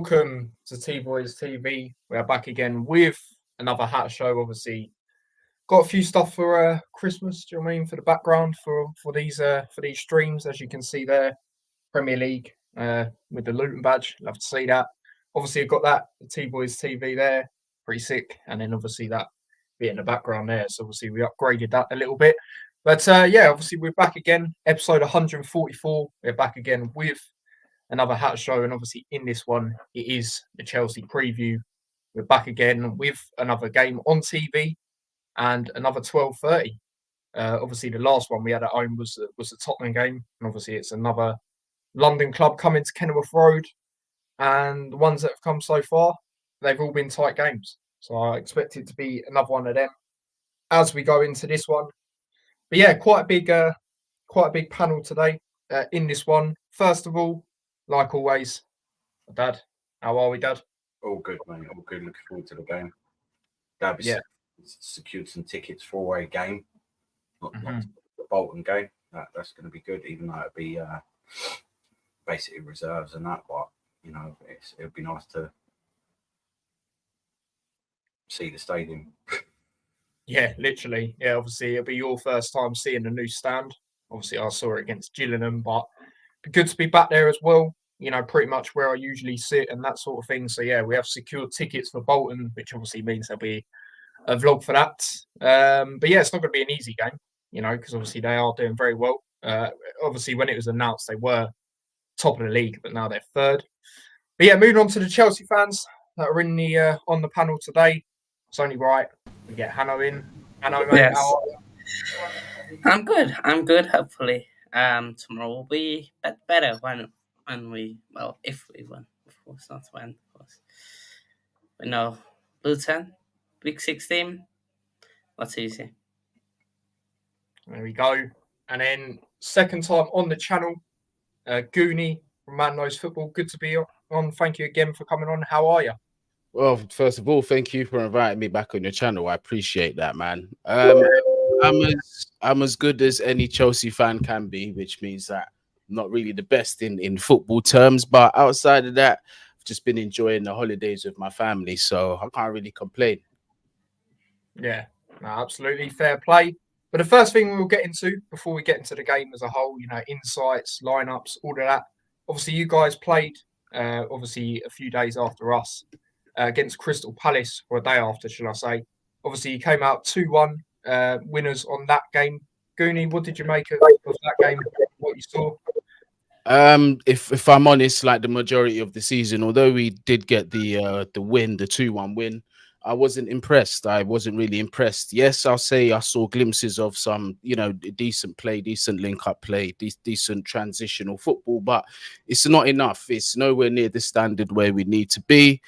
Welcome to T-Boys TV. We are back again with another hat show. Obviously, got a few stuff for Christmas. Do you know what I mean? For the background for these streams, as you can see there, Premier League with the Luton badge. Love to see that. Obviously, I've got that T-Boys TV there, pretty sick, and then obviously that bit in the background there. So obviously we upgraded that a little bit. But yeah, obviously we're back again, episode 144. We're back again with another hat show, and obviously in this one it is the Chelsea preview. We're back again with another game on TV and another 12:30. Obviously the last one we had at home was the Tottenham game, and obviously it's another London club coming to Kenilworth Road, and the ones that have come so far, they've all been tight games. So I expect it to be another one of them as we go into this one. But yeah, quite a big panel today in this one. First of all, like always, Dad, how are we, Dad? All good, mate. All good. Looking forward to the game. Dad, secured some tickets for away game, not the Bolton game. That's going to be good, even though it'll be basically reserves and that. But you know, it'll be nice to see the stadium. Yeah, literally. Yeah, obviously it'll be your first time seeing the new stand. Obviously, I saw it against Gillingham, but it'd be good to be back there as well. You know, pretty much where I usually sit and that sort of thing. So yeah, we have secured tickets for Bolton, which obviously means there'll be a vlog for that. But yeah, it's not going to be an easy game, you know, because obviously they are doing very well. Obviously, when it was announced, they were top of the league, but now they're third. But yeah, moving on to the Chelsea fans that are in the on the panel today. It's only right we get Hanno in. Hanno, mate, Yes. how are you? I'm good. Hopefully, tomorrow will be better when we if we win. Of course, not when. Of course, we know Luton, week 16. That's easy. There we go. And then second time on the channel, Goonie from Man Knows Football. Good to be on. Thank you again for coming on. How are you? Well, first of all, thank you for inviting me back on your channel. I appreciate that, man. I'm as good as any Chelsea fan can be, which means that I'm not really the best in football terms, but outside of that, I've just been enjoying the holidays with my family, so I can't really complain. Yeah, no, absolutely fair play. But the first thing we'll get into before we get into the game as a whole, you know, insights, lineups, all of that. Obviously, you guys played obviously a few days after us against Crystal Palace, or a day after, shall I say. Obviously, you came out 2-1 winners on that game. Goonie, what did you make of that game? What you saw? If I'm honest, like the majority of the season, although we did get the win, the 2-1 win, I wasn't impressed. I wasn't really impressed. Yes, I'll say I saw glimpses of some, you know, decent play, decent link-up play, decent transitional football, but it's not enough. It's nowhere near the standard where we need to be.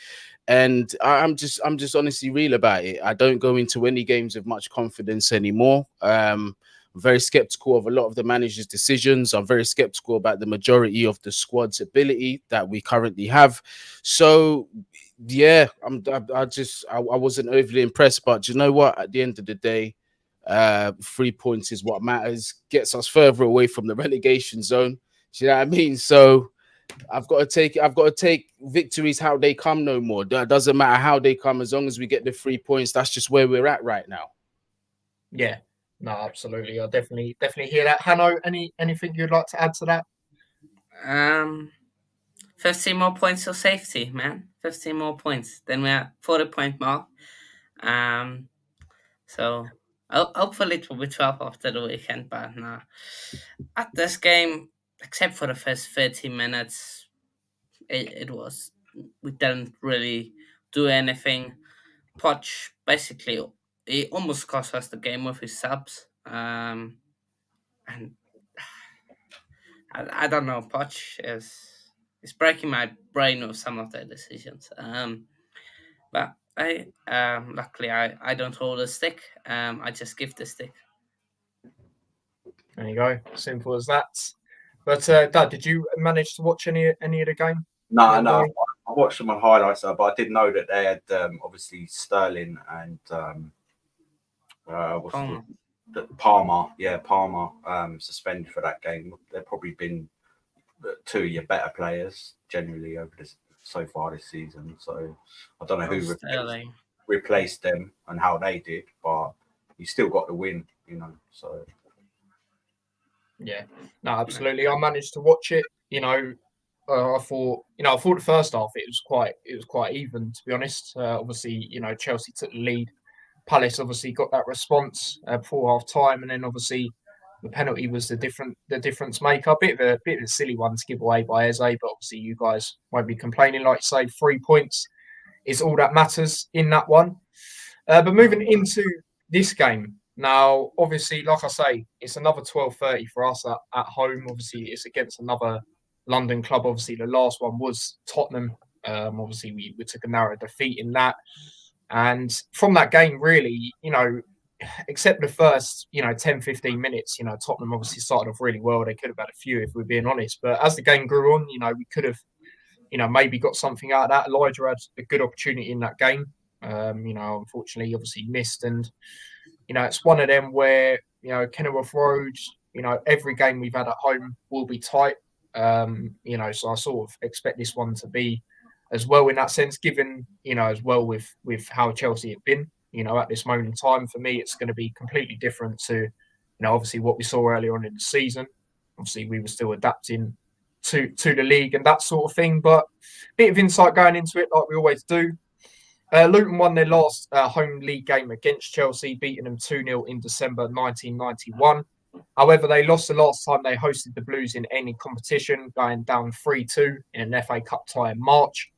And I'm just honestly real about it. I don't go into any games with much confidence anymore. I'm very skeptical of a lot of the manager's decisions. I'm very skeptical about the majority of the squad's ability that we currently have. So yeah, I wasn't overly impressed, but you know what? At the end of the day, 3 points is what matters. Gets us further away from the relegation zone. Do you know what I mean? So I've got to take victories how they come no more. That doesn't matter how they come, as long as we get the 3 points. That's just where we're at right now. Yeah, no, absolutely. I definitely hear that. Hanno, anything you'd like to add to that? 15 more points of safety, man. 15 more points. Then we're at 40-point mark. So hopefully it will be 12 after the weekend. But no, at this game, except for the first 30 minutes, it was, we didn't really do anything. Poch basically, he almost cost us the game with his subs. And I don't know, Poch is breaking my brain with some of their decisions. But I luckily I don't hold a stick. I just give the stick. There you go. Simple as that. But Dad, did you manage to watch any of the game? No. I watched some highlights, but I did know that they had obviously Sterling and Palmer. Yeah, Palmer suspended for that game. They've probably been two of your better players generally over so far this season. So I don't know who Sterling. replaced them and how they did, but you still got the win, you know. So yeah, no, absolutely. I managed to watch it. I thought the first half it was quite even, to be honest. Obviously, Chelsea took the lead. Palace obviously got that response before half time, and then obviously the penalty was the difference maker. Bit of a silly one to give away by Eze, but obviously you guys won't be complaining. Like you say, 3 points is all that matters in that one. But moving into this game now, obviously, like I say, it's another 12:30 for us at home. Obviously, it's against another London club. Obviously, the last one was Tottenham. Obviously, we took a narrow defeat in that. And from that game, really, except the first, 10, 15 minutes, Tottenham obviously started off really well. They could have had a few, if we're being honest. But as the game grew on, we could have, maybe got something out of that. Elijah had a good opportunity in that game. Unfortunately, obviously missed. And, it's one of them where, Kenilworth Road, every game we've had at home will be tight. So I sort of expect this one to be as well in that sense, given, as well with how Chelsea have been, at this moment in time. For me, it's going to be completely different to, obviously what we saw earlier on in the season. Obviously, we were still adapting to the league and that sort of thing, but a bit of insight going into it like we always do. Luton won their last home league game against Chelsea, beating them 2-0 in December 1991. However, they lost the last time they hosted the Blues in any competition, going down 3-2 in an FA Cup tie in March.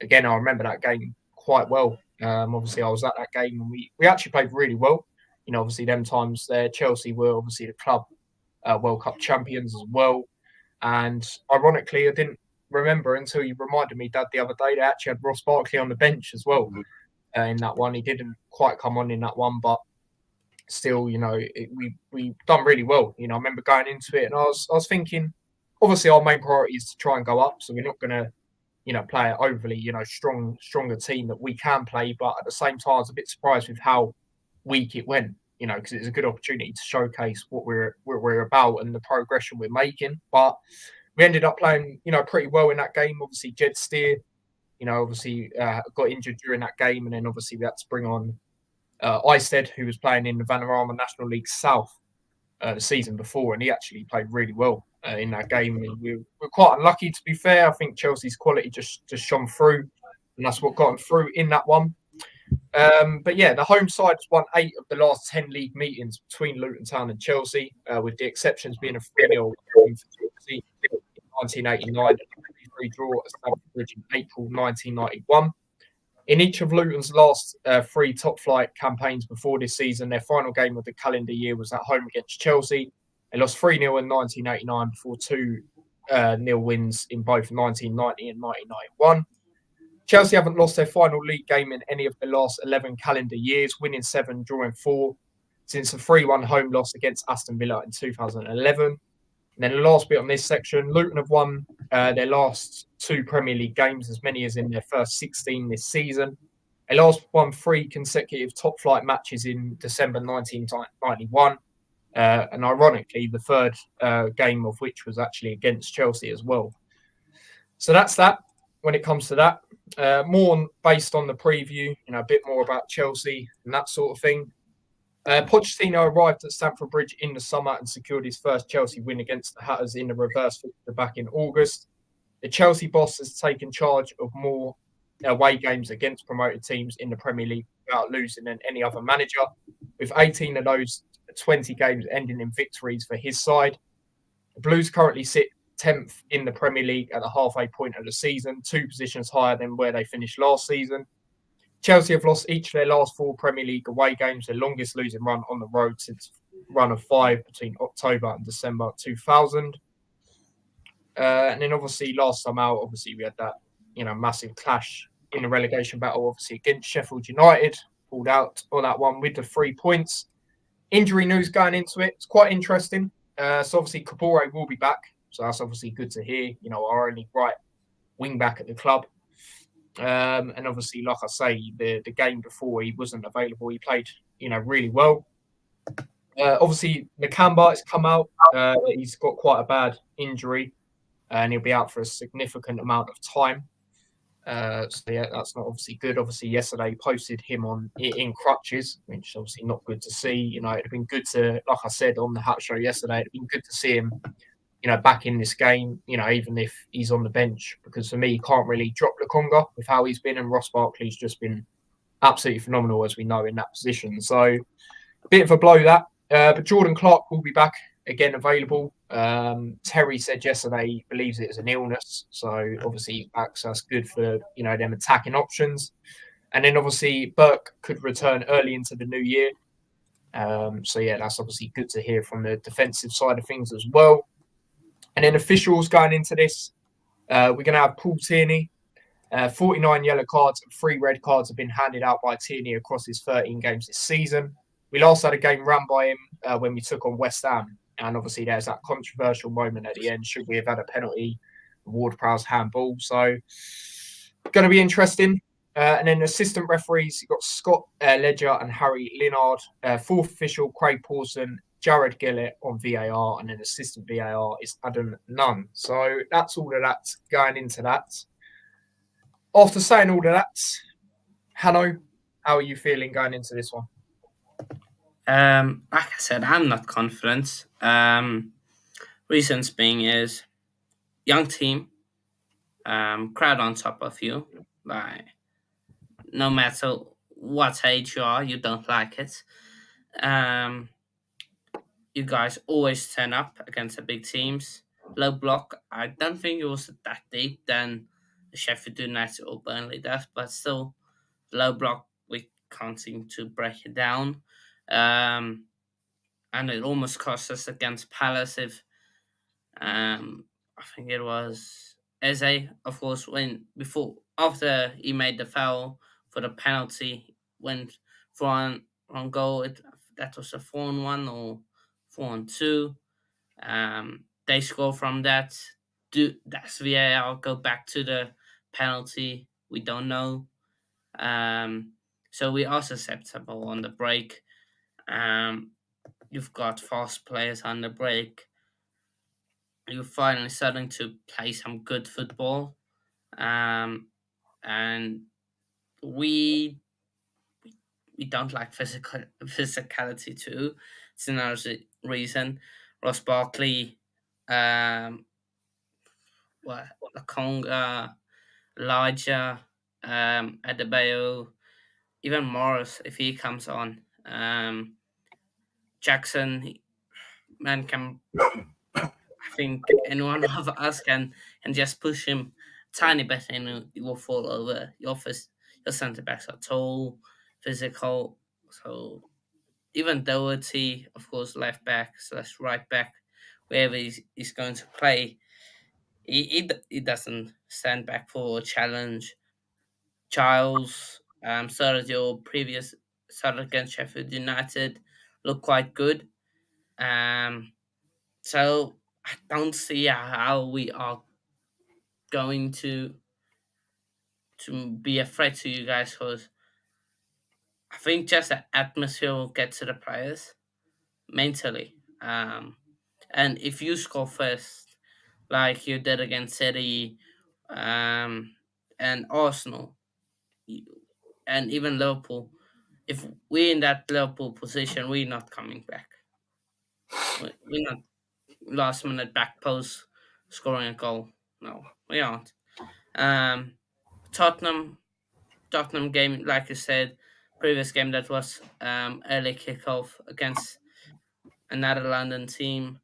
Again, I remember that game quite well. Obviously, I was at that game and we actually played really well. Obviously, them times there, Chelsea were obviously the club World Cup champions as well. And ironically, I didn't remember until you reminded me, Dad, the other day, they actually had Ross Barkley on the bench as well in that one. He didn't quite come on in that one, but still, we done really well. I remember going into it and I was thinking, obviously our main priority is to try and go up, so we're not going to, play an overly, stronger team that we can play. But at the same time, I was a bit surprised with how weak it went, because it's a good opportunity to showcase what we're about and the progression we're making. But we ended up playing, pretty well in that game. Obviously, Jed Steer, got injured during that game, and then obviously we had to bring on Isted, who was playing in the Vanarama National League South the season before, and he actually played really well in that game. And we were quite unlucky, to be fair. I think Chelsea's quality just shone through, and that's what got them through in that one. But yeah, the home side has won 8 of the last 10 league meetings between Luton Town and Chelsea, with the exceptions being a 3-0 win for Chelsea in 1989 and a 3-3 draw at Stamford Bridge in April 1991. In each of Luton's last 3 top-flight campaigns before this season, their final game of the calendar year was at home against Chelsea. They lost 3-0 in 1989 before 2-0 wins in both 1990 and 1991. Chelsea haven't lost their final league game in any of the last 11 calendar years, winning 7, drawing 4, since a 3-1 home loss against Aston Villa in 2011. And then the last bit on this section, Luton have won their last 2 Premier League games, as many as in their first 16 this season. They last won 3 consecutive top-flight matches in December 1991. And ironically, the third game of which was actually against Chelsea as well. So that's that when it comes to that. More based on the preview, a bit more about Chelsea and that sort of thing. Pochettino arrived at Stamford Bridge in the summer and secured his first Chelsea win against the Hatters in the reverse fixture back in August. The Chelsea boss has taken charge of more away games against promoted teams in the Premier League without losing than any other manager, with 18 of those 20 games ending in victories for his side. The Blues currently sit 10th in the Premier League at the halfway point of the season, 2 positions higher than where they finished last season. Chelsea have lost each of their last 4 Premier League away games, their longest losing run on the road since run of 5 between October and December 2000. And then obviously last time out, obviously we had that, massive clash in the relegation battle, obviously against Sheffield United, pulled out on that one with the 3 points. Injury news going into it, it's quite interesting. So obviously Kabore will be back, so that's obviously good to hear, our only right wing back at the club. And obviously, like I say, the game before he wasn't available, he played, really well. Obviously, Nakamba has come out. He's got quite a bad injury and he'll be out for a significant amount of time. So yeah, that's not obviously good. Obviously, yesterday he posted him in crutches, which is obviously not good to see. You know, it'd have been good to, like I said on the Hat Show yesterday, it'd been good to see him, you know, back in this game. You know, even if he's on the bench, because for me, he can't really drop Lukonga with how he's been, and Ross Barkley's just been absolutely phenomenal, as we know, in that position. So, a bit of a blow that. But Jordan Clark will be back again, available. Terry said yesterday he believes it is an illness, so obviously he's back, so that's good for, you know, them attacking options. And then obviously Burke could return early into the new year. So yeah, that's obviously good to hear from the defensive side of things as well. And then officials going into this, we're going to have Paul Tierney. 49 yellow cards and 3 red cards have been handed out by Tierney across his 13 games this season. We last had a game run by him when we took on West Ham. And obviously there's that controversial moment at the end. Should we have had a penalty? Ward-Prowse handball. So going to be interesting. And then assistant referees, you've got Scott Ledger and Harry Linnard. Fourth official, Craig Pawson, Jared Gillett on VAR. And then assistant VAR is Adam Nunn. So that's all of that going into that. After saying all of that, Hanno, how are you feeling going into this one? Like I said, I'm not confident. Reasons being is young team, crowd on top of you. Like, no matter what age you are, you don't like it. You guys always turn up against the big teams. Low block, I don't think it was that deep than Sheffield United or Burnley does, but still, low block, we can't seem to break it down. And it almost cost us against Palace if I think it was Eze, of course, after he made the foul for the penalty, went for on goal. That was a 4-1 or 4-2. They score from that. That's VAR. Go back to the penalty. We don't know. So we are susceptible on the break. You've got fast players on the break. You're finally starting to play some good football, and we don't like physicality too. It's another reason. Ross Barkley, Lakonga, Elijah, Adebayo, even Morris if he comes on. Jackson, man, I think any one of us can just push him tiny bit and he will fall over. Your centre backs are tall, physical. So even Doherty, of course, left back / right back, wherever he's going to play, he doesn't stand back for a challenge. Charles started against Sheffield United, looked quite good. So I don't see how we are going to be a threat to you guys, because I think just the atmosphere will get to the players mentally. And if you score first, like you did against City, and Arsenal, and even Liverpool, if we're in that Liverpool position, we're not coming back. We're not last minute back post scoring a goal. No, we aren't. Um, Tottenham game, like you said, previous game that was early kickoff against another London team.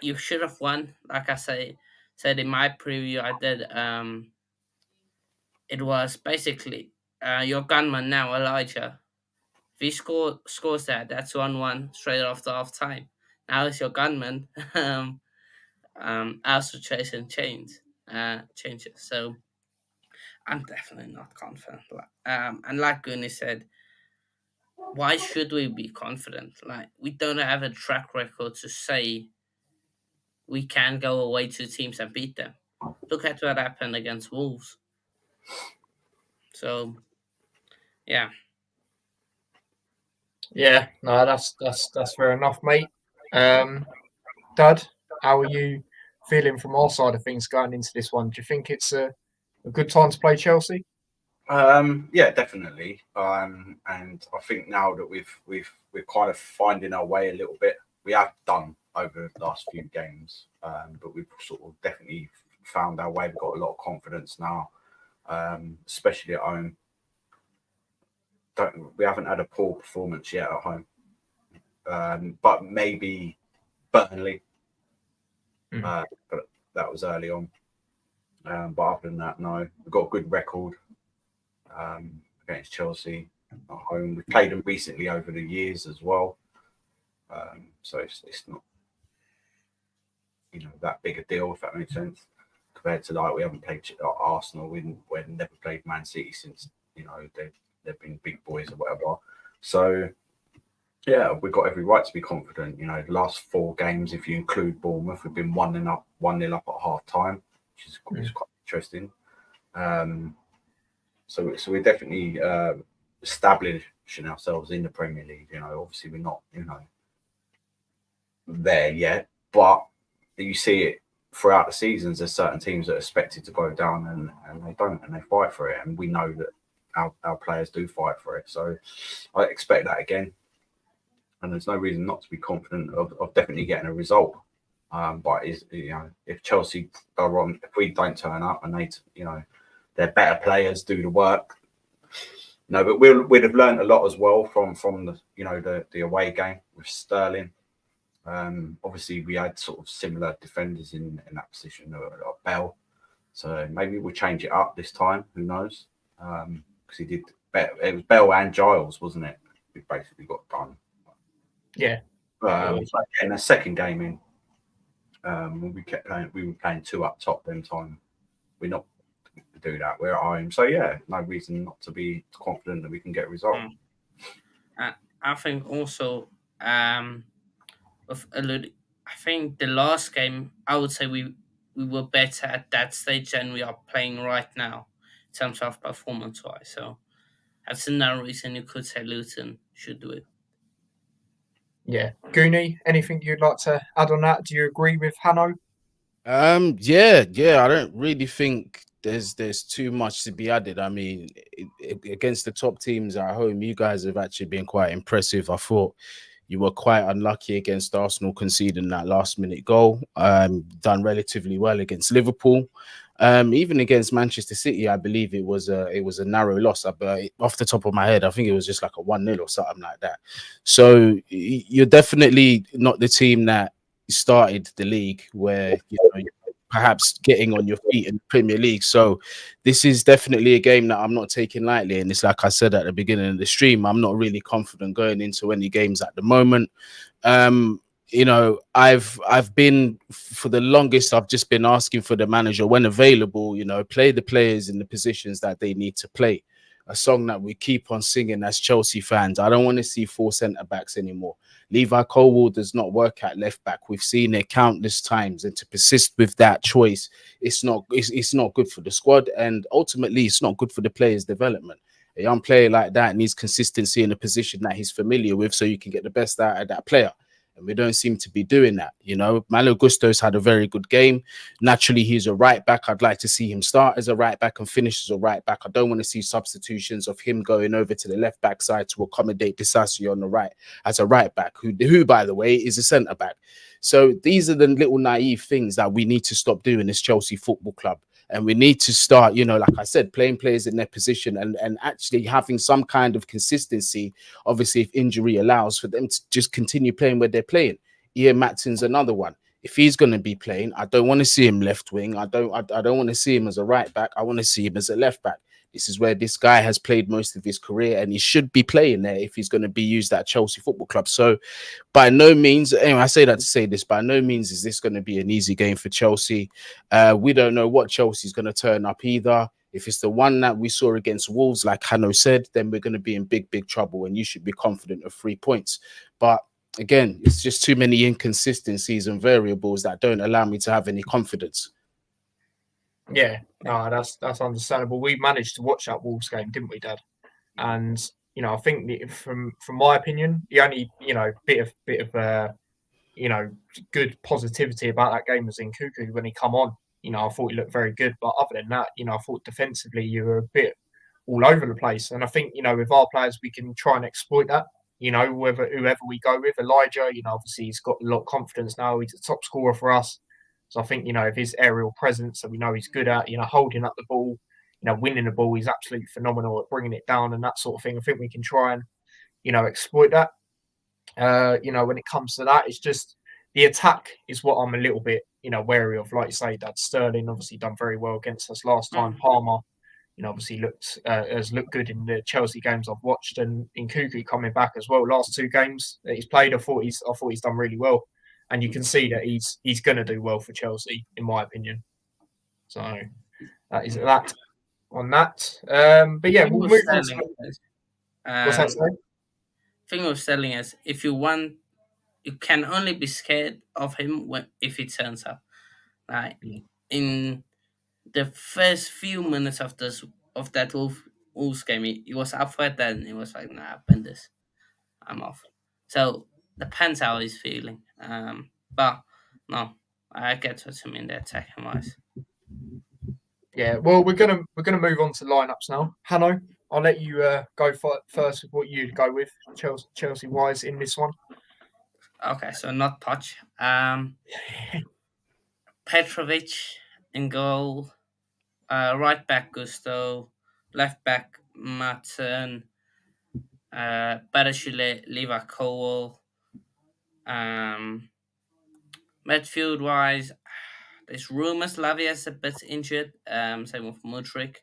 You should have won. Like I said in my preview, I did. It was basically your gunman now, Elijah. If he scores that's 1-1 straight after half time. Now it's your gunman. Our situation changes. So I'm definitely not confident. And like Gunny said, why should we be confident? Like, we don't have a track record to say we can go away to teams and beat them. Look at what happened against Wolves. So, yeah. Yeah, no, that's fair enough, mate. Dad, how are you feeling from our side of things going into this one? Do you think it's a a good time to play Chelsea? Yeah, definitely. And I think now that we're kind of finding our way a little bit. We have done over the last few games, but we've sort of definitely found our way. We've got a lot of confidence now, especially at home. We haven't had a poor performance yet at home, but maybe Burnley, but that was early on. But other than that, no, we've got a good record against Chelsea at home. We've played them recently over the years as well, so it's not that big a deal, if that makes sense. Compared to like we haven't played Arsenal, we've never played Man City since they've been big boys or whatever. So yeah, we've got every right to be confident. The last 4 games, if you include Bournemouth, we've been 1-0 up at half time, which is quite interesting. So we're definitely establishing ourselves in the Premier League. Obviously we're not there yet, but you see it throughout the seasons. There's certain teams that are expected to go down and they don't, and they fight for it. And we know that our players do fight for it. So I expect that again. And there's no reason not to be confident of definitely getting a result. But if Chelsea are wrong, if we don't turn up and they're better players, do the work. No, but we'd have learned a lot as well from the away game with Sterling. Obviously, we had sort of similar defenders in that position of Bell, so maybe we'll change it up this time. Who knows? Because he did better. It was Bell and Giles, wasn't it? We basically got done. Yeah. In the second game when we were playing 2 up top. Them time we're not to do that. We're at home, so yeah, no reason not to be confident that we can get a result. I think also. I think the last game, I would say we were better at that stage than we are playing right now in terms of performance-wise. So that's another reason you could say Luton should do it. Yeah. Goonie, anything you'd like to add on that? Do you agree with Hanno? Yeah. I don't really think there's too much to be added. I mean, against the top teams at home, you guys have actually been quite impressive. I thought you were quite unlucky against Arsenal conceding that last-minute goal. Done relatively well against Liverpool. Even against Manchester City, I believe it was a narrow loss. But off the top of my head, I think it was just like a 1-0 or something like that. So you're definitely not the team that started the league where you're perhaps getting on your feet in the Premier League. So this is definitely a game that I'm not taking lightly. And it's like I said at the beginning of the stream, I'm not really confident going into any games at the moment. I've been, for the longest, I've just been asking for the manager, when available, play the players in the positions that they need to play. A song that we keep on singing as Chelsea fans. I don't want to see 4 centre-backs anymore. Levi Colwill does not work at left back. We've seen it countless times, and to persist with that choice, it's not good for the squad, and ultimately it's not good for the players' development. A young player like that needs consistency in a position that he's familiar with, so you can get the best out of that player. And we don't seem to be doing that. Malo Gusto's had a very good game. Naturally, he's a right back. I'd like to see him start as a right back and finish as a right back. I don't want to see substitutions of him going over to the left back side to accommodate Disasi on the right as a right back, who by the way, is a centre back. So these are the little naive things that we need to stop doing as Chelsea Football Club. And we need to start, like I said, playing players in their position and actually having some kind of consistency, obviously, if injury allows, for them to just continue playing where they're playing. Ian Mattson's another one. If he's going to be playing, I don't want to see him left wing. I don't want to see him as a right back. I want to see him as a left back. This is where this guy has played most of his career, and he should be playing there if he's going to be used at Chelsea Football Club. So by no means, anyway, I say that to say this, by no means is this going to be an easy game for Chelsea. We don't know what Chelsea's going to turn up either. If it's the one that we saw against Wolves, like Hanno said, then we're going to be in big, big trouble, and you should be confident of 3 points. But again, it's just too many inconsistencies and variables that don't allow me to have any confidence. Yeah, no, that's understandable. We managed to watch that Wolves game, didn't we, Dad? And I think from my opinion, the only bit of good positivity about that game was in Cuckoo when he come on. I thought he looked very good. But other than that, I thought defensively you were a bit all over the place. And I think, with our players, we can try and exploit that. Whoever we go with, Elijah, obviously he's got a lot of confidence now. He's a top scorer for us. So I think, if his aerial presence that we know he's good at, holding up the ball, winning the ball, he's absolutely phenomenal at bringing it down and that sort of thing. I think we can try and, exploit that. When it comes to that, it's just the attack is what I'm a little bit, wary of. Like you say, Dad, Sterling obviously done very well against us last time. Palmer, obviously has looked good in the Chelsea games I've watched, and in Nkunku coming back as well. Last 2 games that he's played, I thought he's done really well, and you can see that he's going to do well for Chelsea, in my opinion. So that is that on that. But yeah, we'll move on to what's that say? Thing with Sterling is, if you want, you can only be scared of him if he turns up. Like in the first few minutes of that Wolves game, he was up for it. Then he was like, "Nah, bend this, I'm off." So depends how he's feeling. But no, I get what you mean there, attacking wise. Yeah, well, we're gonna move on to lineups now. Hanno, I'll let you go first with what you'd go with Chelsea wise in this one. Okay, so not Poch. Petrovic in goal. Right back Gusto. Left back Matson. Barashile, Liva Cole. Midfield wise, there's rumours Lavia's a bit injured. Same with Mudryk.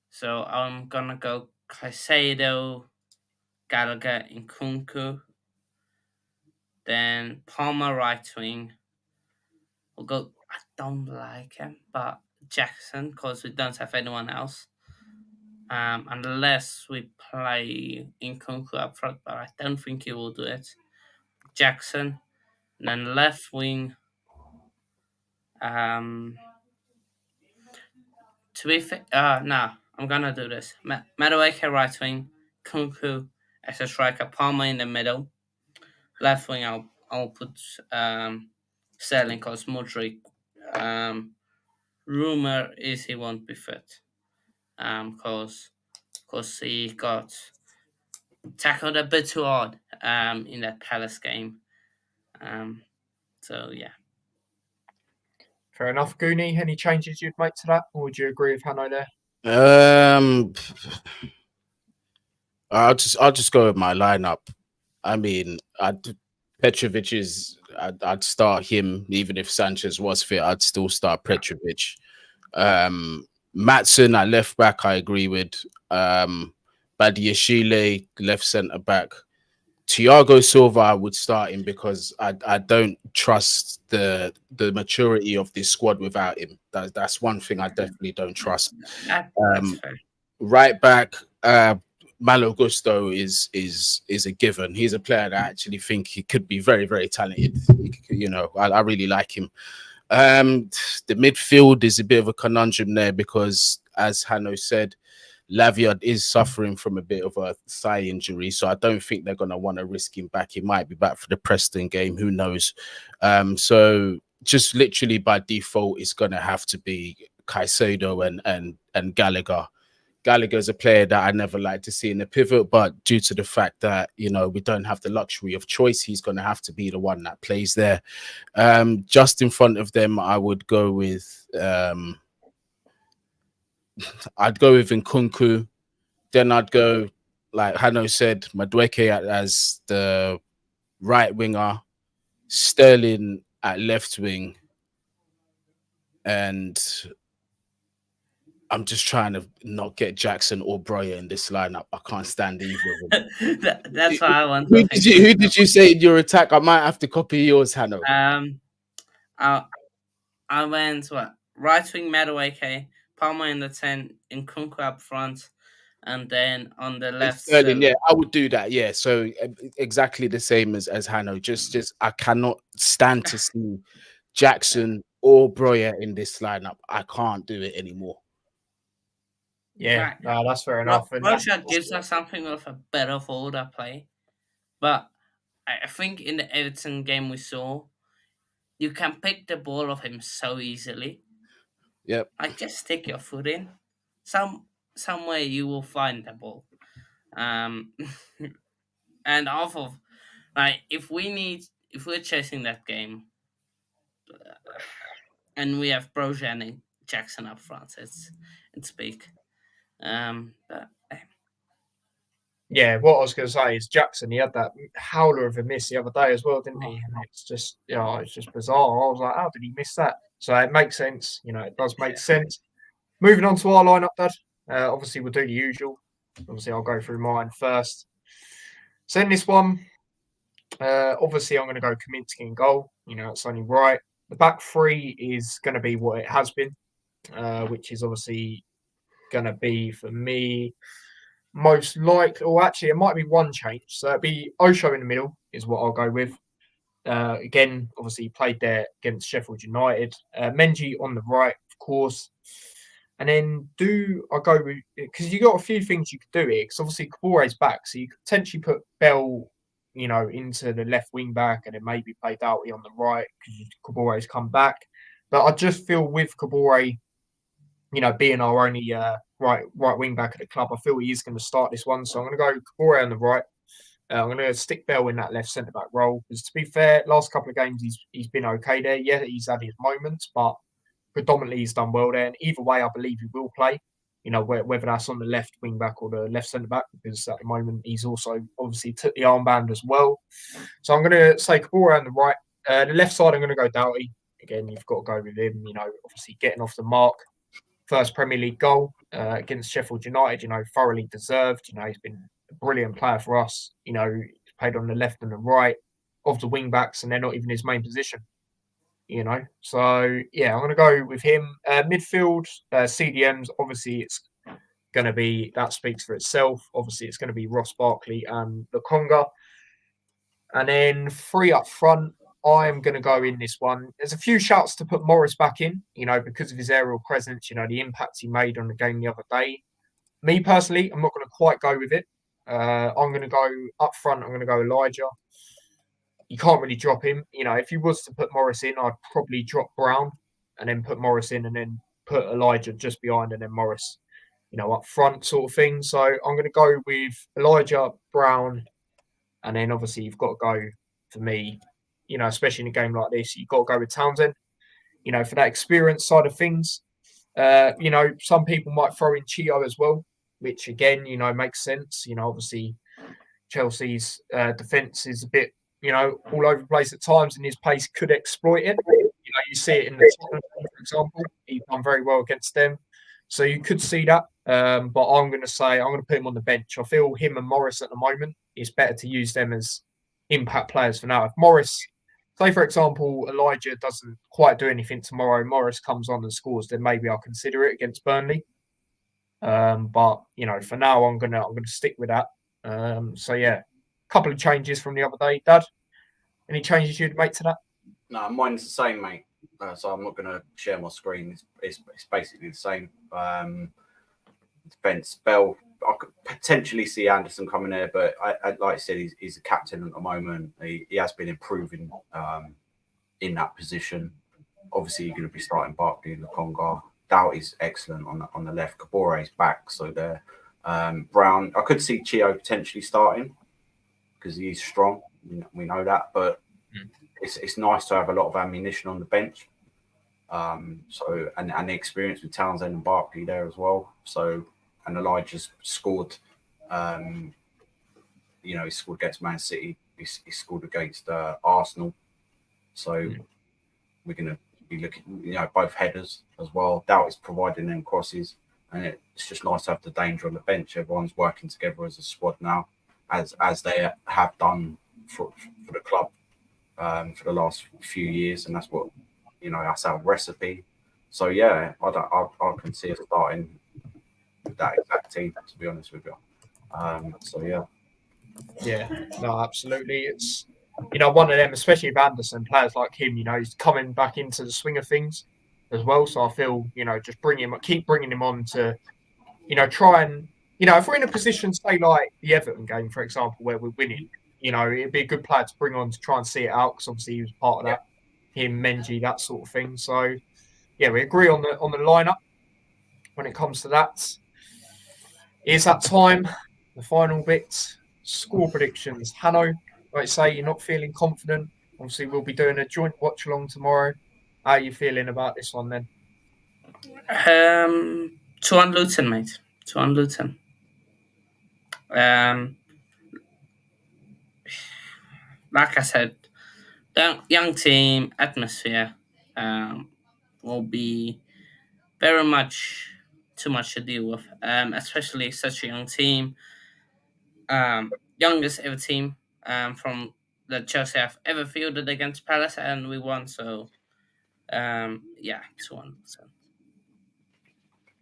So I'm gonna go Caicedo, Gallagher, and Nkunku. Then Palmer right wing. We'll go. I don't like him, but Jackson, because we don't have anyone else. Unless we play Nkunku up front, but I don't think he will do it. Jackson, and then left wing. To be fair, no, I'm gonna do this. Madueke right wing, Kunku as a striker, Palmer in the middle. Left wing, I'll put Sterling because Mudryk. Rumor is he won't be fit. Cause he got tackled a bit too hard in that Palace game. So yeah. Fair enough. Goonie, any changes you'd make to that, or would you agree with Hanno there? I'll just go with my lineup. I mean, Petrovic is. I'd start him even if Sanchez was fit. I'd still start Petrovic. Matson at left back, I agree with. Badiashile left centre back. Thiago Silva, I would start him because I don't trust the maturity of this squad without him. That's one thing I definitely don't trust. Right back, Malo Gusto is a given. He's a player that I actually think he could be very, very talented. I really like him. The midfield is a bit of a conundrum there because, as Hanno said, Lavia is suffering from a bit of a thigh injury, so I don't think they're going to want to risk him back. He might be back for the Preston game, who knows? So just literally by default, it's going to have to be Caicedo and Gallagher. Gallagher's a player that I never like to see in the pivot, but due to the fact that, we don't have the luxury of choice, he's going to have to be the one that plays there. Just in front of them, I would go with... I'd go with Nkunku. Then I'd go, like Hanno said, Madueke as the right winger, Sterling at left wing, and I'm just trying to not get Jackson or Breuer in this lineup. I can't stand either of them. That's what I want. Who did you say in your attack? I might have to copy yours, Hanno. I went right wing Madueke, Palmer in the 10, Nkunku up front, and then on the left. Sterling, yeah, I would do that. Yeah, so exactly the same as Hanno. Just I cannot stand to see Jackson or Breuer in this lineup. I can't do it anymore. Yeah, right. No, that's fair enough. Russia gives us something with a better forward play, but I think in the Everton game we saw, you can pick the ball off him so easily. Yep. Like, just stick your foot in. Some way you will find the ball. Um, and off of, like, if we're chasing that game, and we have Brojan and Jackson up front, it's big. But Yeah, what I was going to say is Jackson, he had that howler of a miss the other day as well, didn't he? And it's just, it's just bizarre. I was like, how did he miss that? So it makes sense. It does make sense. Moving on to our lineup, Dad. Obviously, we'll do the usual. Obviously, I'll go through mine first. So in this one, obviously, I'm going to go Kaminsky in goal. It's only right. The back three is going to be what it has been, which is obviously going to be, for me, most likely, or actually, it might be one change. So it'd be Osho in the middle is what I'll go with. Again, obviously, he played there against Sheffield United. Menji on the right, of course. And then I'll go with, because you got a few things you could do here, because obviously Kabore's back, so you could potentially put Bell, into the left wing back, and then maybe play Doughty on the right, because Kabore's come back. But I just feel with Kabore, being our only right wing back at the club, I feel he is going to start this one. So I'm going to go Kabore on the right. I'm going to stick Bell in that left centre back role, because to be fair, last couple of games he's been okay there. Yeah, he's had his moments, but predominantly he's done well there. And either way, I believe he will play. Whether that's on the left wing back or the left centre back, because at the moment he's also obviously took the armband as well. So I'm going to say Kabore on the right. The left side, I'm going to go Doughty. Again, you've got to go with him. Obviously getting off the mark. First Premier League goal against Sheffield United. Thoroughly deserved. He's been a brilliant player for us. He's played on the left and the right of the wing backs, and they're not even his main position. So yeah, I'm going to go with him. Midfield, CDMs, obviously it's going to be, that speaks for itself. Obviously it's going to be Ross Barkley and Lokonga. And then three up front, I'm going to go in this one. There's a few shouts to put Morris back in, because of his aerial presence, the impact he made on the game the other day. Me personally, I'm not going to quite go with it. I'm going to go up front, I'm going to go Elijah. You can't really drop him. If you was to put Morris in, I'd probably drop Brown and then put Morris in and then put Elijah just behind and then Morris, up front sort of thing. So I'm going to go with Elijah, Brown, and then obviously you've got to go, for me, especially in a game like this, you've got to go with Townsend, for that experience side of things. Some people might throw in Chio as well, which again, makes sense. Obviously Chelsea's defence is a bit, all over the place at times, and his pace could exploit it. You see it in the Tottenham, for example. He's done very well against them. So you could see that. But I'm going to put him on the bench. I feel him and Morris at the moment, it's better to use them as impact players for now. If Morris, say for example, Elijah doesn't quite do anything tomorrow, Morris comes on and scores, then maybe I'll consider it against Burnley. But for now, I'm gonna stick with that. So yeah, a couple of changes from the other day, Dad. Any changes you'd make to that? No, mine's the same, mate. So I'm not going to share my screen. It's basically the same. Defence, Bell. I could potentially see Anderson coming there, but I like I said, he's a captain at the moment. He has been improving in that position. Obviously, you're going to be starting Barkley in the Conga. Doughty's excellent on the left. Kabore's back, so there. Brown. I could see Chio potentially starting because he's strong. We know that, but it's nice to have a lot of ammunition on the bench. So the experience with Townsend and Barkley there as well. So, and Elijah's scored. He scored against Man City. He scored against Arsenal. So we're going to be looking, both headers as well. Doughty's providing them crosses, and it's just nice to have the danger on the bench. Everyone's working together as a squad now, as they have done for the club for the last few years, and that's what that's our recipe. So yeah, I can see us starting with that exact team, to be honest with you. So yeah, no, absolutely. It's one of them, especially with Anderson, players like him. He's coming back into the swing of things as well. So I feel just keep bringing him on to try and if we're in a position, say like the Everton game, for example, where we're winning, it'd be a good player to bring on to try and see it out, because obviously he was part of that. him, Menji, that sort of thing. So yeah, we agree on the lineup when it comes to that. Is that time? The final bit, score predictions. Hanno, like you say, you're not feeling confident. Obviously, we'll be doing a joint watch along tomorrow. How are you feeling about this one then? 2-1 Luton, mate. 2-1 Luton. Like I said, young team atmosphere will be very much too much to deal with, especially such a young team. Youngest ever team from that Chelsea have ever fielded against Palace, and we won. So, yeah, 2-1. So.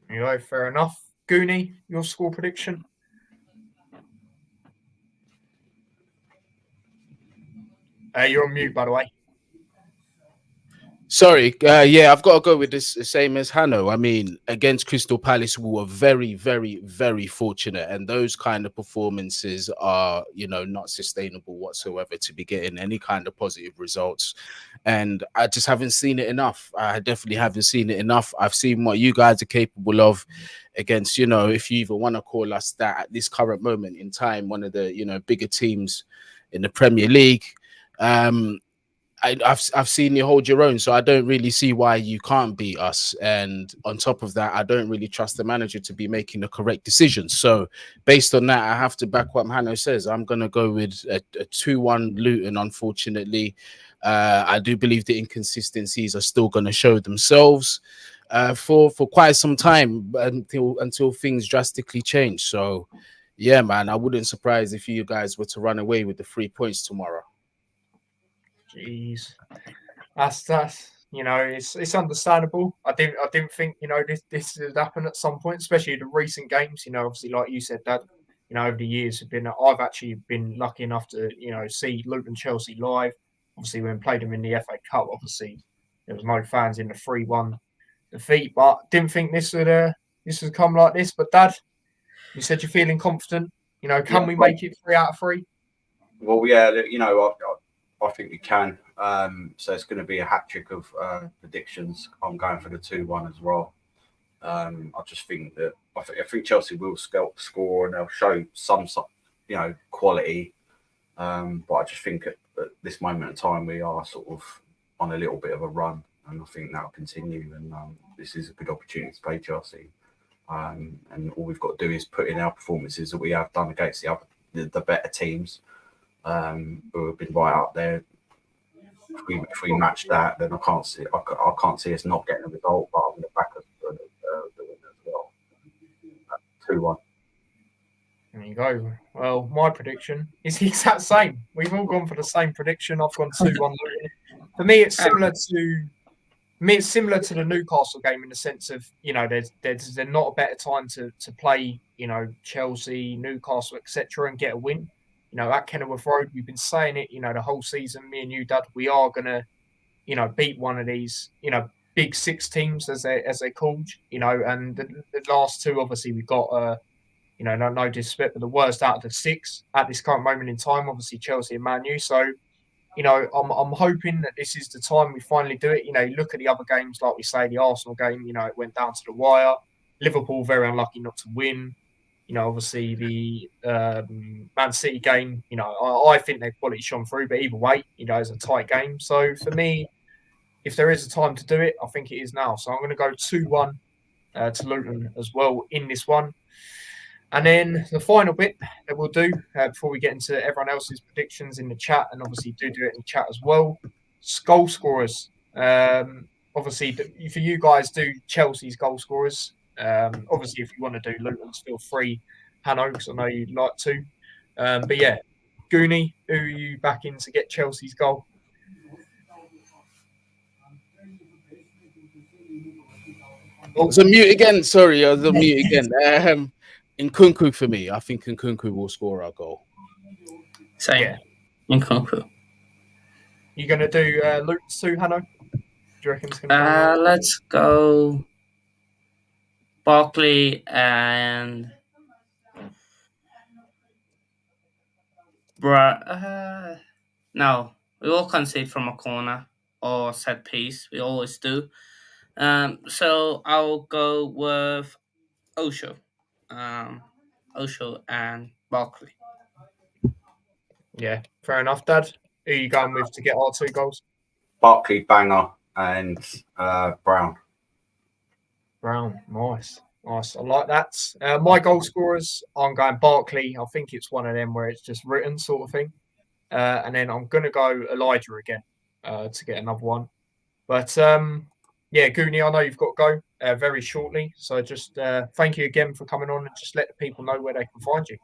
You know, fair enough. Goonie, your score prediction? You're on mute, by the way. Sorry, yeah, I've got to go with this the same as Hanno. I mean, against Crystal Palace, we were very, very, very fortunate, and those kind of performances are, not sustainable whatsoever to be getting any kind of positive results. And I just haven't seen it enough. I definitely haven't seen it enough. I've seen what you guys are capable of against, if you even want to call us that at this current moment in time, one of the, bigger teams in the Premier League. I've seen you hold your own, so I don't really see why you can't beat us. And on top of that, I don't really trust the manager to be making the correct decisions. So based on that, I have to back what Hanno says. I'm going to go with a 2-1 Luton, unfortunately. I do believe the inconsistencies are still going to show themselves for quite some time until things drastically change. So, yeah, man, I wouldn't surprise if you guys were to run away with the 3 points tomorrow. Jeez, that's it's understandable. I didn't think this would happen at some point, especially the recent games. Obviously, like you said, Dad. Over the years I've actually been lucky enough to see Luton Chelsea live. Obviously, when we played them in the FA Cup, obviously there was no fans in the 3-1 defeat, but didn't think this would come like this. But Dad, you said you're feeling confident. Can we make it 3 out of 3? Well, yeah, I think we can. So it's going to be a hat trick of predictions. I'm going for the 2-1 as well. I just think that I think Chelsea will score and they'll show some quality. But I just think at this moment in time we are sort of on a little bit of a run, and I think that'll continue. And this is a good opportunity to play Chelsea. And all we've got to do is put in our performances that we have done against the better teams. Who have been right up there. If we match that, then I can't see us not getting a result. But I'm going to back us for the win as well. 2-1. There you go. Well, my prediction is the exact same. We've all gone for the same prediction. I've gone 2-1. For me, it's similar to the Newcastle game in the sense of there's not a better time to play Chelsea, Newcastle, etc. and get a win. At Kenilworth Road, we've been saying it, the whole season, me and you, Dad, we are going to, beat one of these, big 6 teams as they're called, and the last 2, obviously, we've got, no disrespect, but the worst out of the 6 at this current moment in time, obviously Chelsea and Man U. So, I'm hoping that this is the time we finally do it. Look at the other games, like we say, the Arsenal game, it went down to the wire. Liverpool, very unlucky not to win. Obviously the Man City game, I think their quality shone through, but either way, it's a tight game. So for me, if there is a time to do it, I think it is now. So I'm going to go 2-1 to Luton as well in this one. And then the final bit that we'll do before we get into everyone else's predictions in the chat, and obviously do it in the chat as well, goal scorers. Obviously, for you guys, do Chelsea's goal scorers. Obviously, if you want to do Luton's, feel free, Hanno, because I know you'd like to. But yeah, Goonie, who are you backing to get Chelsea's goal? I was on mute again. Sorry, I was on mute again. Nkunku for me. I think Nkunku will score our goal. Same. Yeah. Nkunku. You going to do Luton's too, Hanno? Do you reckon it's going to go? Let's go Barkley and no, we will concede from a corner. or set piece. We always do. So I'll go with Osho, um, Osho and Barkley. Yeah, fair enough, Dad. Who are you going with to get our 2 goals? Barkley, Banger, and Brown. Brown, nice. Nice. I like that. My goal scorers, I'm going Barkley. I think it's one of them where it's just written sort of thing. And then I'm going to go Elijah again to get another one. But yeah, Goonie, I know you've got to go very shortly. So just thank you again for coming on and just let the people know where they can find you.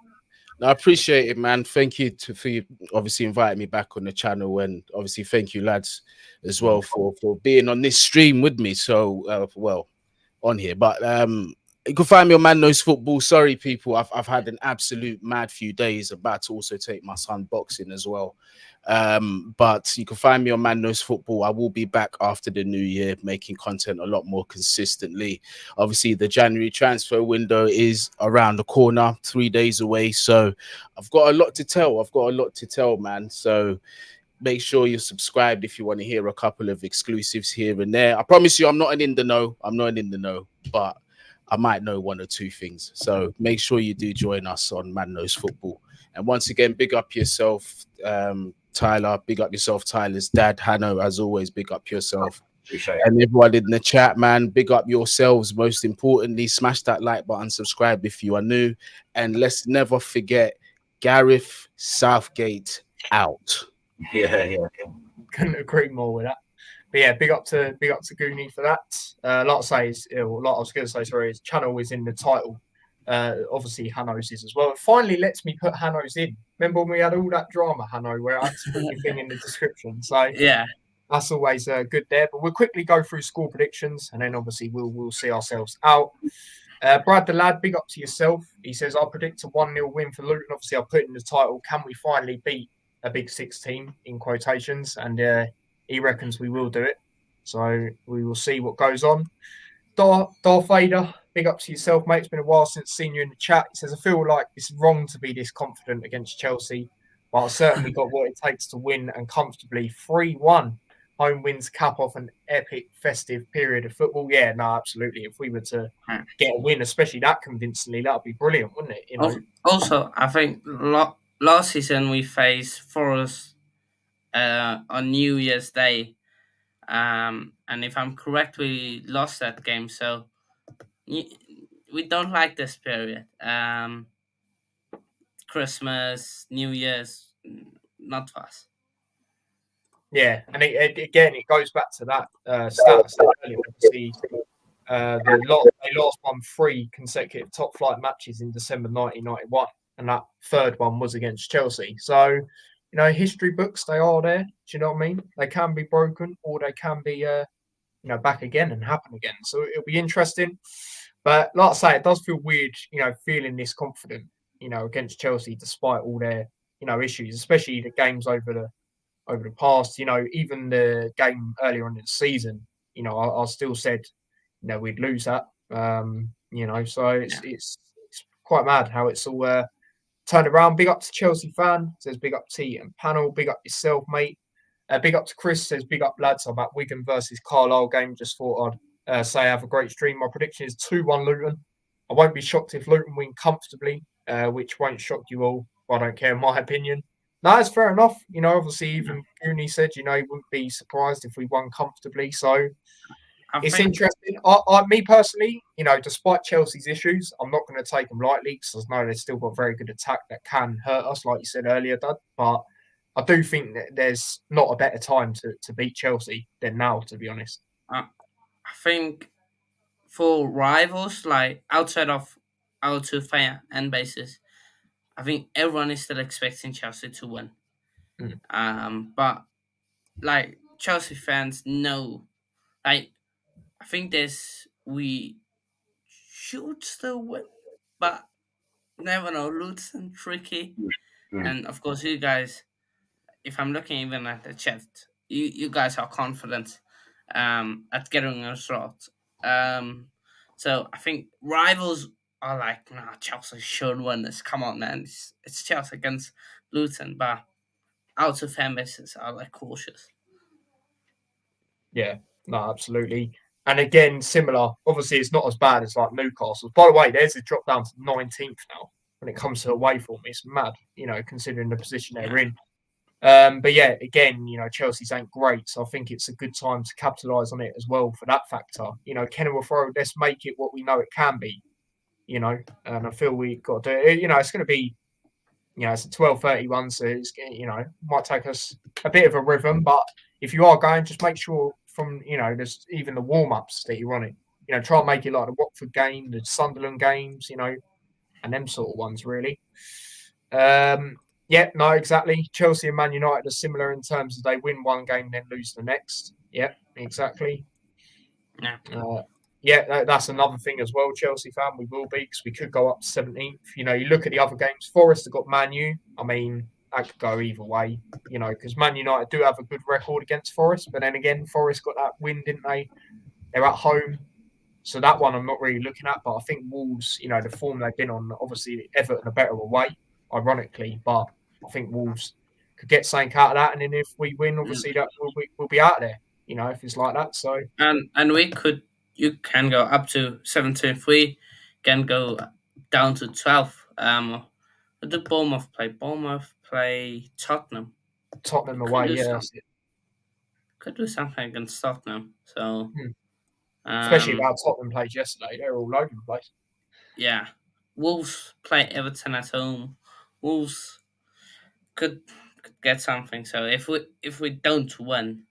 No, I appreciate it, man. Thank you for you obviously inviting me back on the channel, and obviously thank you, lads, as well for being on this stream with me. So well, on here, but you can find me on Man Knows Football. Sorry, people, I've had an absolute mad few days. About to also take my son boxing as well. But you can find me on Man Knows Football. I will be back after the new year, making content a lot more consistently. Obviously, the January transfer window is around the corner, 3 days away. So I've got a lot to tell. Man. So make sure you're subscribed if you want to hear a couple of exclusives here and there. I promise you, I'm not in the know, but I might know 1 or 2 things. So make sure you do join us on Man Knows Football. And once again, big up yourself, Tyler. Big up yourself, Tyler's dad. Hanno, as always, big up yourself. And everyone in the chat, man, big up yourselves. Most importantly, smash that like button, subscribe if you are new. And let's never forget, Gareth Southgate out. Yeah. Couldn't agree more with that. But yeah, big up to Goonie for that. Like I say, like I was going to say, sorry, his channel is in the title. Obviously, Hanno's is as well. It finally lets me put Hanno's in. Remember when we had all that drama, Hanno, where I had to put your thing in the description? So Yeah, that's always good there. But we'll quickly go through score predictions, and then obviously we'll see ourselves out. Brad the lad, big up to yourself. He says, I'll predict a 1-0 win for Luton. Obviously, I'll put in the title, can we finally beat a Big Six team, in quotations? And he reckons we will do it. So we will see what goes on. Darth Vader, big up to yourself, mate. It's been a while since seen you in the chat. He says, I feel like it's wrong to be this confident against Chelsea, but I've certainly got what it takes to win and comfortably 3-1. Home wins cap off an epic festive period of football. Yeah, no, absolutely. If we were to get a win, especially that convincingly, that would be brilliant, wouldn't it? You know. Also, I think last season we faced Forest on New Year's Day, and if I'm correct, we lost that game. So we don't like this period. Christmas, New Year's, not for us. Yeah, and again, it goes back to that stat I said earlier. Obviously, they lost won 3 consecutive top flight matches in December 1991, and that third one was against Chelsea. So, you know, history books, they are there. Do you know what I mean? They can be broken, or they can be, back again and happen again. So it'll be interesting. But like I say, it does feel weird, feeling this confident, against Chelsea despite all their, issues, especially the games over the past. Even the game earlier on in the season, I still said, we'd lose that. So it's quite mad how it's all turned around. Big up to Chelsea fan, says big up to you and panel, big up yourself, mate. Big up to Chris, says big up lads. I'm at Wigan versus Carlisle game. Just thought I'd say have a great stream. My prediction is 2-1 Luton. I won't be shocked if Luton win comfortably, which won't shock you all. I don't care, in my opinion. No, it's fair enough. Obviously, even Gooney said, he wouldn't be surprised if we won comfortably. So it's interesting. Me personally, despite Chelsea's issues, I'm not going to take them lightly because I know they've still got very good attack that can hurt us, like you said earlier, Dad. But I do think that there's not a better time to beat Chelsea than now, to be honest. I think for rivals, like outside of our 2 fan bases, I think everyone is still expecting Chelsea to win. But like Chelsea fans know, like I think we should still win, but never know. Luton tricky, and of course you guys. If I'm looking even at the chat, you guys are confident at getting a slot. So I think rivals are like, nah, Chelsea should win this. Come on, man, it's Chelsea against Luton, but outer fan bases are like cautious. Yeah, no, absolutely. And again, similar. Obviously, it's not as bad as like Newcastle. By the way, there's a drop down to 19th now when it comes to away form. It's mad, considering the position they're Yeah. in. But yeah, again, Chelsea's ain't great, so I think it's a good time to capitalise on it as well for that factor. Kenilworth Road, let's make it what we know it can be. And I feel we've got to do it. It's going to be, it's a 12:31, so it's might take us a bit of a rhythm, but if you are going, just make sure from there's even the warm ups that you're on it. Try and make it like the Watford game, the Sunderland games, and them sort of ones really. Yeah, no, exactly. Chelsea and Man United are similar in terms of they win one game, then lose the next. Yeah, exactly. Yeah. That's another thing as well. Chelsea fan, we will be because we could go up 17th. You look at the other games. Forest have got Man U. I mean, that could go either way. Because Man United do have a good record against Forest, but then again, Forest got that win, didn't they? They're at home. So that one I'm not really looking at, but I think Wolves, the form they've been on, obviously Everton are better away, ironically, but I think Wolves could get something out of that, and then if we win, obviously that we'll be out of there. If it's like that. So And you can go up to 17th. We can go down to 12th. What did Bournemouth play? Bournemouth play Tottenham. Tottenham away, yeah, Could do something against Tottenham. So, especially how Tottenham played yesterday, they're all over the place. Yeah, Wolves play Everton at home. Wolves could get something. So if we don't win,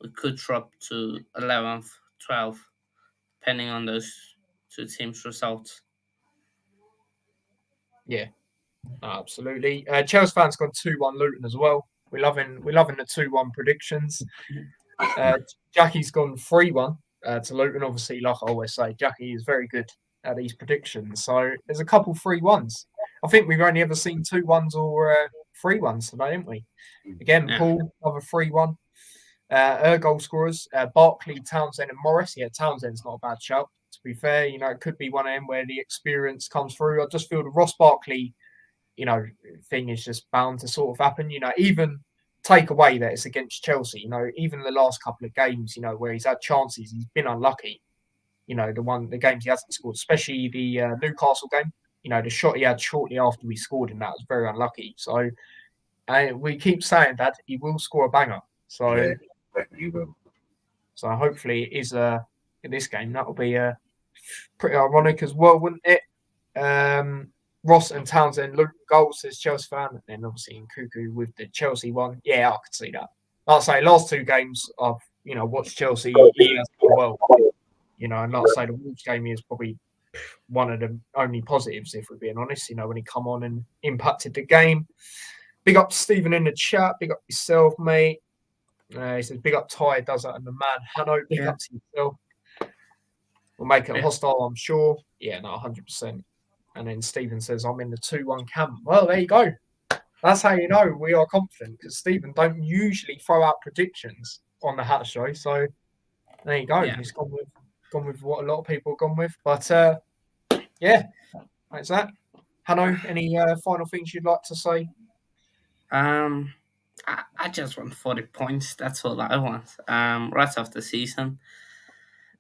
we could drop to 11th, 12th, depending on those two teams' results. Yeah, absolutely. Chelsea fans gone 2-1 Luton as well. We're loving the 2-1 predictions. Jackie's gone 3-1 to Luton. Obviously, like I always say, Jackie is very good at these predictions. So there's a couple 3-1s. I think we've only ever seen 2-1s or 3-1s today, haven't we? Again, Yeah. Paul, another 3-1. Goal scorers, Barkley, Townsend, and Morris. Yeah, Townsend's not a bad shout. To be fair, it could be one of them where the experience comes through. I just feel the Ross Barkley, thing is just bound to sort of happen. Even take away that it's against Chelsea. Even the last couple of games, where he's had chances, he's been unlucky. The games he hasn't scored, especially the Newcastle game. The shot he had shortly after we scored in that was very unlucky. So we keep saying that he will score a banger. So Yeah, definitely will. So hopefully it is in this game. That'll be pretty ironic as well, wouldn't it? Ross and Townsend, Luton goals, says Chelsea fan, and then obviously in Cuckoo with the Chelsea one. Yeah, I could see that. Like I say, last two games I've watched Chelsea. He has done well. And like I say, the Wolves game is probably one of the only positives, if we're being honest. When he come on and impacted the game. Big up to Stephen in the chat. Big up yourself, mate. He says, big up Ty, does that, and the man Hanno, big up to yourself. We'll make it hostile, I'm sure. Yeah, no, 100%. And then Stephen says, I'm in the 2-1 camp. Well, there you go. That's how you know we are confident, because Stephen don't usually throw out predictions on the Hat Show. So there you go. Yeah. He's gone with what a lot of people have gone with. But yeah, that's that. Hanno, any final things you'd like to say? I just want 40 points. That's all I want. Right off the season.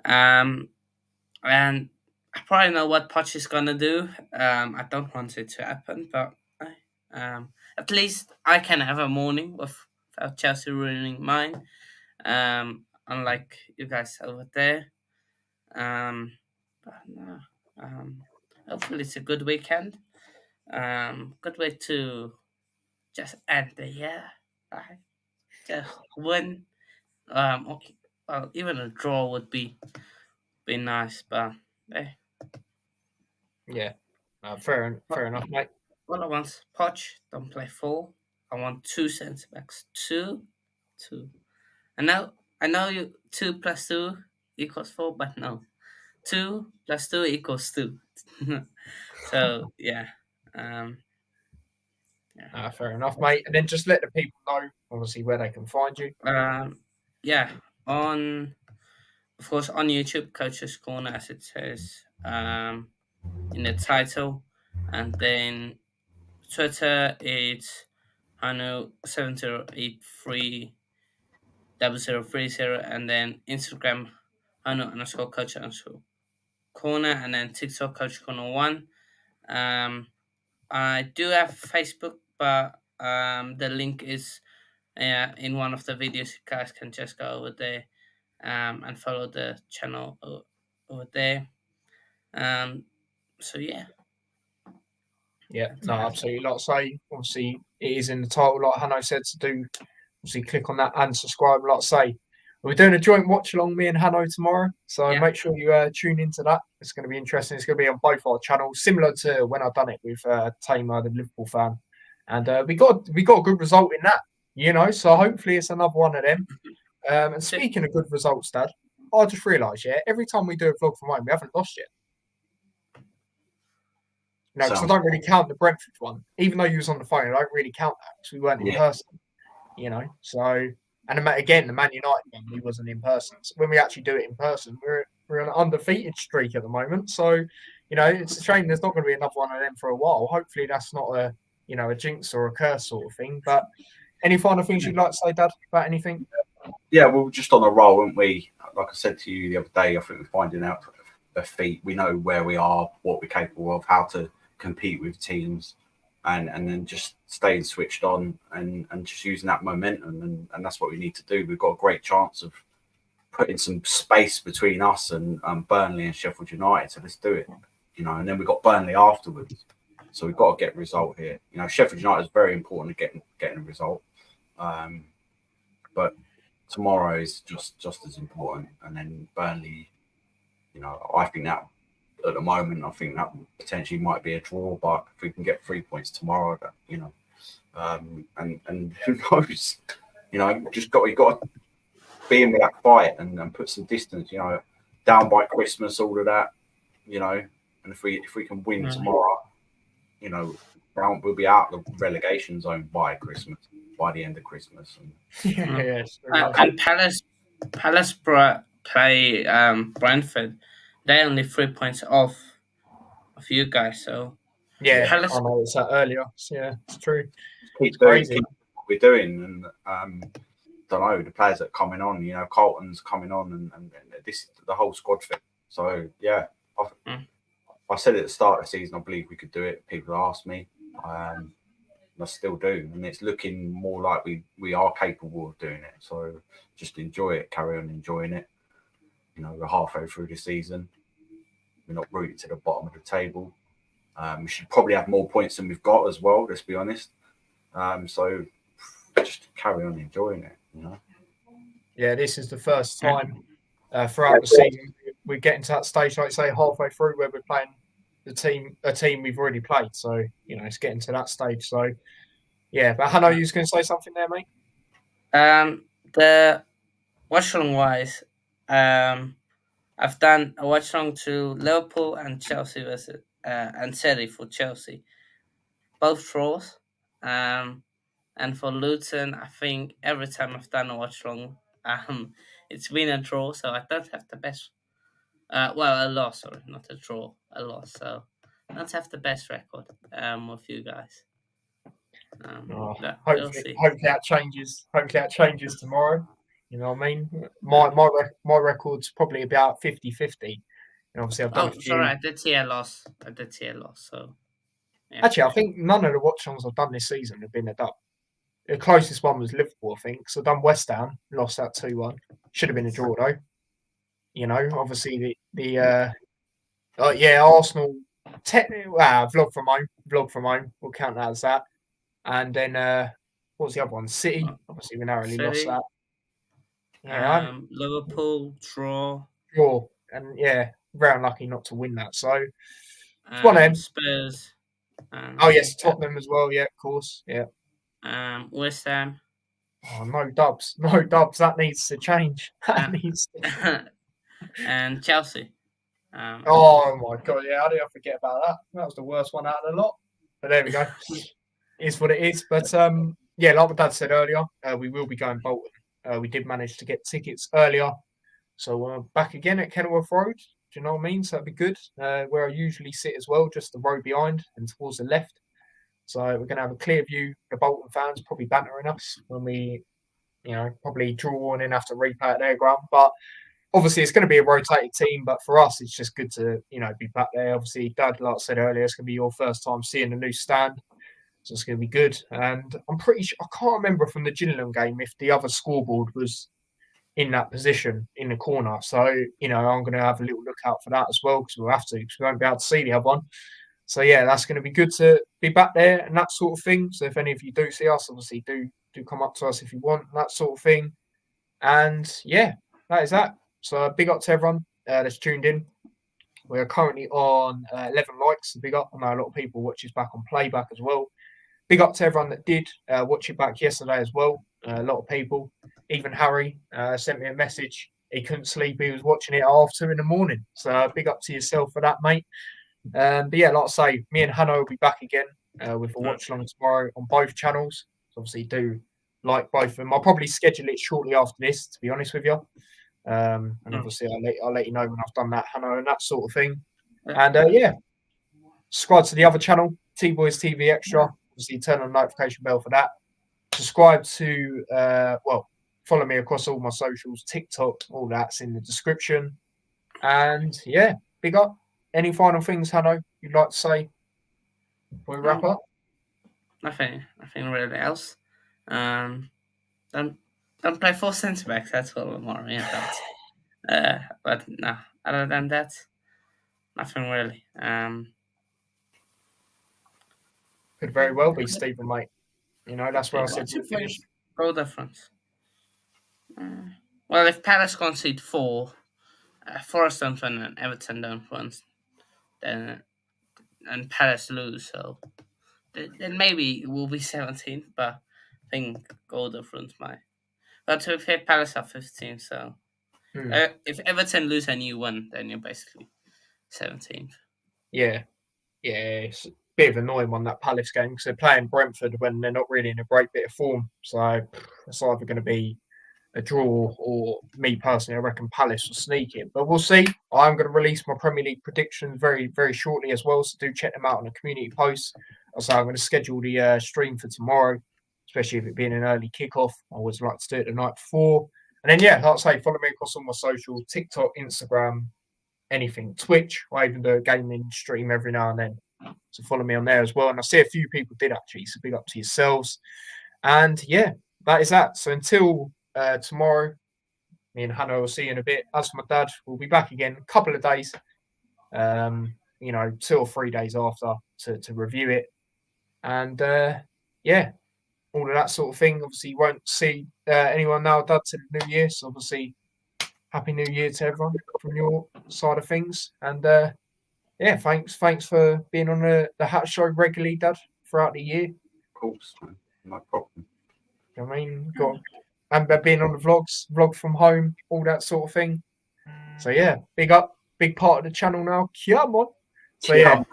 And I probably know what Poch is gonna do. I don't want it to happen, but at least I can have a morning without Chelsea ruining mine. Unlike you guys over there. But no. Hopefully it's a good weekend. Good way to just end the year. Right? Just win. Well, even a draw would be nice, but hey. Yeah, fair enough, mate. All I want, Poch, don't play full. I want 2 centre backs. Two. I know you 2 plus 2 equals 4, but no. 2 plus 2 equals 2. So yeah. Fair enough, mate. And then just let the people know, obviously, where they can find you. Yeah. Of course, on YouTube, Coach's Corner, as it says in the title. And then Twitter, it's Hano7083 0030, and then Instagram Hanno_coach_corner, and then TikTok Coach Corner 1. I do have Facebook, but the link is in one of the videos. You guys can just go over there and follow the channel over there. So yeah. Yeah, no, absolutely. Like I say, obviously, it is in the title, like Hanno said, to do. Obviously, click on that and subscribe. Like I say, we're doing a joint watch along, me and Hanno, tomorrow. So Yeah. make sure you tune into that. It's going to be interesting. It's going to be on both our channels, similar to when I've done it with Tamer, the Liverpool fan. And we got a good result in that, So hopefully it's another one of them. And speaking of good results, Dad, I just realised, every time we do a vlog from home, we haven't lost yet. No, because I don't really count the Brentford one. Even though you was on the phone, I don't really count that because we weren't in person, So, and again, the Man United one, we wasn't in person. So when we actually do it in person, we're on an undefeated streak at the moment. So, it's a shame there's not going to be another one of them for a while. Hopefully that's not a jinx or a curse sort of thing. But any final things you'd like to say, Dad, about anything? Yeah, we were just on a roll, weren't we? Like I said to you the other day, I think we're finding out their feet. We know where we are, what we're capable of, how to compete with teams, and then just staying switched on and just using that momentum, and that's what we need to do. We've got a great chance of putting some space between us and Burnley and Sheffield United, so let's do it, and then we've got Burnley afterwards, so we've got to get a result here. Sheffield United is very important to getting a result, but tomorrow is just as important, and then Burnley, I think that at the moment, I think that potentially might be a draw, but if we can get 3 points tomorrow, and who knows, you got to be in with that fight and put some distance, down by Christmas, all of that, and if we can win tomorrow, we'll be out of the relegation zone by the end of Christmas. And Palace play Brentford. They're only 3 points off of you guys, so Palace, I know it's that earlier. So, yeah, it's true. Keep doing what we're doing, and don't know, the players that are coming on. Carlton's coming on, and the whole squad fit. So yeah, I said at the start of the season, I believe we could do it. People asked me, and I still do, and it's looking more like we are capable of doing it. So just enjoy it, carry on enjoying it. We're halfway through the season. We're not rooted to the bottom of the table. We should probably have more points than we've got as well. Let's be honest. So just carry on enjoying it. Yeah, this is the first time throughout the season we're getting to that stage, like say, halfway through where we're playing a team we've already played. So it's getting to that stage. So yeah, but Hanno, you was going to say something there, mate? The watch along wise, I've done a watch along to Liverpool and Chelsea versus and City for Chelsea, both draws. And for Luton, I think every time I've done a watch along, it's been a draw. So I don't have the best. A loss, sorry, not a draw, a loss. So I don't have the best record with you guys. Hopefully that changes. Hopefully that changes tomorrow. You know what I mean? My record's probably about 50-50. And obviously I've done a few. Sorry, I did see a loss. So yeah. Actually, I think none of the watch-alongs I've done this season have been a dub. The closest one was Liverpool, I think. So I've done West Ham, lost that 2-1. Should have been a draw though. Obviously Arsenal. Vlog from home. We'll count that as that. And then what was the other one? City. Obviously, we narrowly lost that. Yeah, Liverpool draw, and very unlucky not to win that. So it's one of them. Spurs. Yes, Tottenham as well. Yeah, of course. Yeah. West Ham. Oh, no dubs. That needs to change. And Chelsea. Oh my god! Yeah, how did I forget about that? That was the worst one out of the lot. But there we go. It's what it is. But like my dad said earlier, we will be going Bolton. We did manage to get tickets earlier, so we're back again at Kenilworth Road. Do you know what I mean? So that'd be good. Where I usually sit as well, just the row behind and towards the left. So we're going to have a clear view. The Bolton fans probably bantering us when we probably draw and then have to replay at their ground. But obviously, it's going to be a rotated team. But for us, it's just good to, be back there. Obviously, Dad, like I said earlier, it's going to be your first time seeing the new stand. So it's going to be good. And I'm pretty sure, I can't remember from the Gillingham game if the other scoreboard was in that position in the corner. So, I'm going to have a little look out for that as well, because we'll have to, because we won't be able to see the other one. So, yeah, that's going to be good to be back there and that sort of thing. So if any of you do see us, obviously do come up to us if you want, that sort of thing. And, yeah, that is that. So big up to everyone that's tuned in. We're currently on 11 likes. So big up. I know a lot of people watch us back on playback as well. Big up to everyone that did watch it back yesterday as well. A lot of people. Even Harry sent me a message. He couldn't sleep. He was watching it at 2:30 in the morning. So big up to yourself for that, mate. But yeah, like I say, me and Hanno will be back again with a watch along tomorrow on both channels. So obviously do like both of them. I'll probably schedule it shortly after this, to be honest with you. And obviously I'll let you know when I've done that, Hanno, and that sort of thing. And yeah, subscribe to the other channel, T-Boys TV Extra. Obviously turn on the notification bell for that. Subscribe to follow me across all my socials, TikTok, all that's in the description. And yeah, big up. Any final things, Hanno, you'd like to say before we wrap up? Nothing really else. Don't play 4 centre backs. That's all I'm worrying about. But no, other than that, nothing really. Could very well be Stephen, mate. That's where I said we'd finish. Goal difference. Well, if Palace concede 4, Forest don't win and Everton don't win, then and Palace lose, so then maybe it will be 17. But I think goal difference might. But to be fair, Palace are 15, so if Everton lose and you win, then you're basically 17th. Yeah, it's a bit of an annoying one, that Palace game, because they're playing Brentford when they're not really in a great bit of form. So it's either going to be a draw or, me personally, I reckon Palace will sneak it. But we'll see. I'm going to release my Premier League predictions very, very shortly as well, so do check them out on the community post. Also, I'm going to schedule the stream for tomorrow, especially if it being an early kickoff. I always like to do it the night before. And then, yeah, like I say, follow me across all my socials, TikTok, Instagram, anything, Twitch. I even do a gaming stream every now and then. So follow me on there as well. And I see a few people did actually, so big up to yourselves. And yeah, that is that. So until tomorrow, me and Hanno will see you in a bit. As for my dad, we'll be back again a couple of days, 2 or 3 days after to review it. And yeah, all of that sort of thing. Obviously, you won't see anyone now, Dad, to the new year. So obviously, Happy New Year to everyone from your side of things. And yeah, thanks for being on the Hat Show regularly, Dad, throughout the year. Of course, man. No problem. I mean, and being on the vlog from home, all that sort of thing. So yeah, big up, big part of the channel now. Come on. So yeah.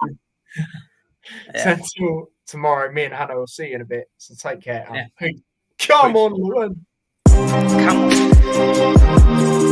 So until tomorrow, me and Hannah will see you in a bit. So take care. Yeah. Come on, Lauren. Come on.